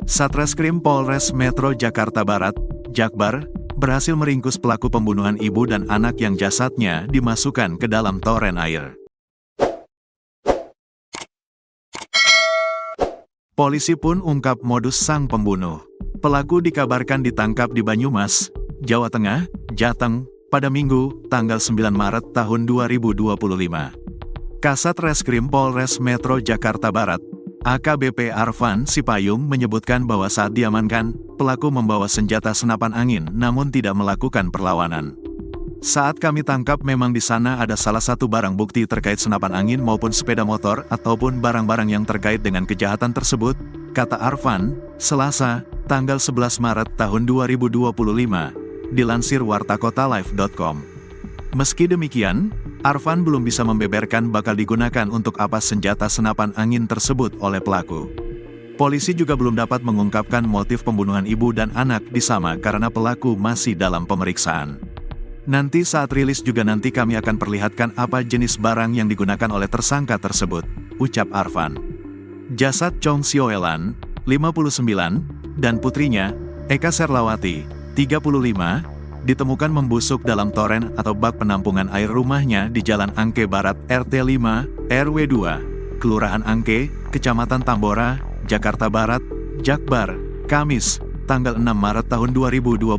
Satreskrim Polres Metro Jakarta Barat, Jakbar, berhasil meringkus pelaku pembunuhan ibu dan anak yang jasadnya dimasukkan ke dalam toren air. Polisi pun ungkap modus sang pembunuh. Pelaku dikabarkan ditangkap di Banyumas, Jawa Tengah, Jateng, pada Minggu, tanggal 9 Maret tahun 2025. Kasat Reskrim Polres Metro Jakarta Barat, AKBP Arfan Sipayung menyebutkan bahwa saat diamankan, pelaku membawa senjata senapan angin namun tidak melakukan perlawanan. Saat kami tangkap memang di sana ada salah satu barang bukti terkait senapan angin maupun sepeda motor ataupun barang-barang yang terkait dengan kejahatan tersebut, kata Arfan, Selasa, tanggal 11 Maret tahun 2025, dilansir wartakotalive.com. Meski demikian, Arfan belum bisa membeberkan bakal digunakan untuk apa senjata senapan angin tersebut oleh pelaku. Polisi juga belum dapat mengungkapkan motif pembunuhan ibu dan anak di Sama karena pelaku masih dalam pemeriksaan. Nanti saat rilis juga nanti kami akan perlihatkan apa jenis barang yang digunakan oleh tersangka tersebut, ucap Arfan. Jasad Chong Sioelan, 59, dan putrinya, Eka Serlawati, 35, ditemukan membusuk dalam toren atau bak penampungan air rumahnya di Jalan Angke Barat RT 5, RW 2, Kelurahan Angke, Kecamatan Tambora, Jakarta Barat, Jakbar, Kamis, tanggal 6 Maret tahun 2025,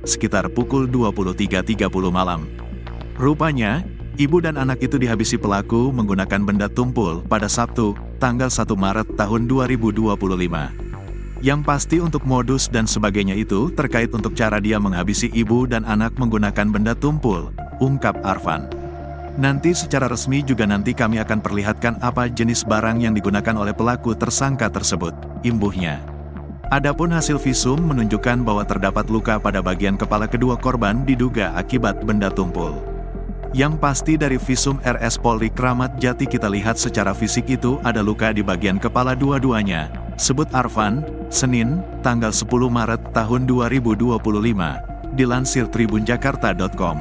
sekitar pukul 23.30 malam. Rupanya, ibu dan anak itu dihabisi pelaku menggunakan benda tumpul pada Sabtu, tanggal 1 Maret tahun 2025. Yang pasti untuk modus dan sebagainya itu terkait untuk cara dia menghabisi ibu dan anak menggunakan benda tumpul, ungkap Arfan. Nanti secara resmi juga nanti kami akan perlihatkan apa jenis barang yang digunakan oleh pelaku tersangka tersebut, imbuhnya. Adapun hasil visum menunjukkan bahwa terdapat luka pada bagian kepala kedua korban diduga akibat benda tumpul. Yang pasti dari visum RS Polri Kramat Jati kita lihat secara fisik itu ada luka di bagian kepala dua-duanya, sebut Arfan, Senin, tanggal 10 Maret tahun 2025, dilansir tribunjakarta.com.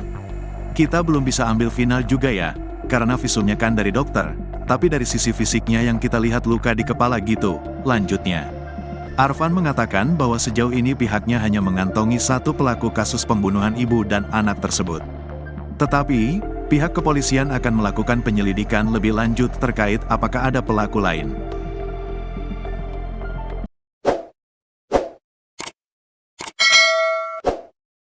Kita belum bisa ambil final juga ya, karena visumnya kan dari dokter, tapi dari sisi fisiknya yang kita lihat luka di kepala gitu, lanjutnya. Arfan mengatakan bahwa sejauh ini pihaknya hanya mengantongi satu pelaku kasus pembunuhan ibu dan anak tersebut. Tetapi, pihak kepolisian akan melakukan penyelidikan lebih lanjut terkait apakah ada pelaku lain.